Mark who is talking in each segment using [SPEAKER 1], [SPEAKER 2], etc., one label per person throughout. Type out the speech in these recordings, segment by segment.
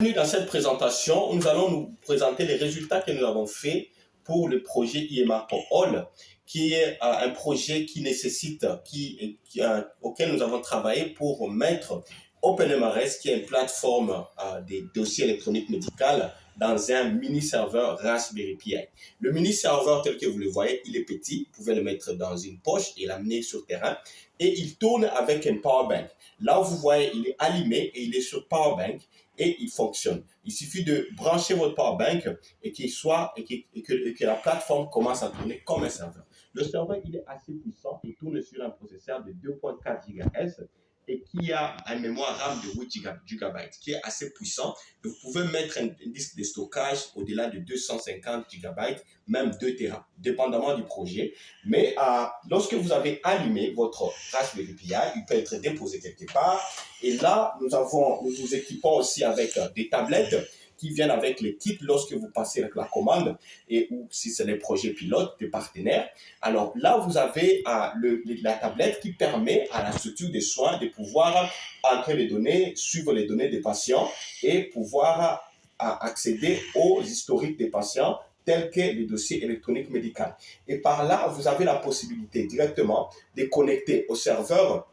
[SPEAKER 1] Bienvenue dans cette présentation, nous allons nous présenter les résultats que nous avons faits pour le projet IEMA for All, qui est un projet qui nécessite, auquel nous avons travaillé pour mettre OpenMRS, qui est une plateforme des dossiers électroniques médicaux, dans un mini-serveur Raspberry Pi. Le mini-serveur tel que vous le voyez, il est petit, vous pouvez le mettre dans une poche et l'amener sur terrain, et il tourne avec un powerbank. Là, vous voyez, il est allumé et il est sur powerbank et il fonctionne. Il suffit de brancher votre powerbank et que la plateforme commence à tourner comme un serveur. Le serveur, il est assez puissant, il tourne sur un processeur de 2.4 GHz et qui a une mémoire RAM de 8 GB, qui est assez puissant. Vous pouvez mettre un disque de stockage au-delà de 250 GB, même 2 Tera, dépendamment du projet. Mais lorsque vous avez allumé votre Raspberry Pi, il peut être déposé quelque part. Et là, nous vous équipons aussi avec des tablettes qui viennent avec les kits lorsque vous passez avec la commande et ou si c'est des projets pilotes, des partenaires. Alors là, vous avez la tablette qui permet à la structure des soins de pouvoir entrer les données, suivre les données des patients et pouvoir accéder aux historiques des patients tels que les dossiers électroniques médicaux. Et par là, vous avez la possibilité directement de connecter au serveur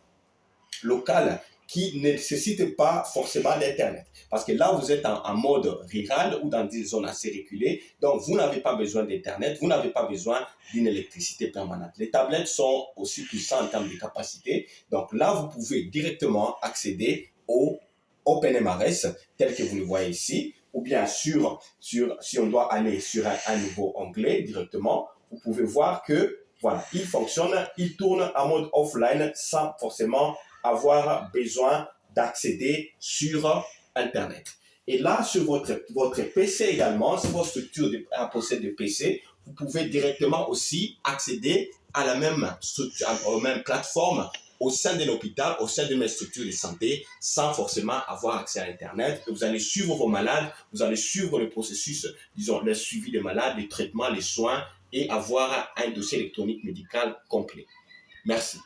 [SPEAKER 1] local qui ne nécessite pas forcément d'Internet. Parce que là, vous êtes en mode rural ou dans des zones assez reculées. Donc, vous n'avez pas besoin d'Internet, vous n'avez pas besoin d'une électricité permanente. Les tablettes sont aussi puissantes en termes de capacité. Donc là, vous pouvez directement accéder au OpenMRS, tel que vous le voyez ici. Ou bien sûr, si on doit aller sur un nouveau onglet directement, vous pouvez voir que, voilà, il fonctionne, il tourne en mode offline sans forcément avoir besoin d'accéder sur Internet. Et là, sur votre PC également, si votre structure possède de PC, vous pouvez directement aussi accéder à la même structure, aux mêmes plateformes au sein de l'hôpital, au sein de mes structures de santé, sans forcément avoir accès à Internet. Et vous allez suivre vos malades, vous allez suivre le processus, disons, le suivi des malades, les traitements, les soins, et avoir un dossier électronique médical complet. Merci.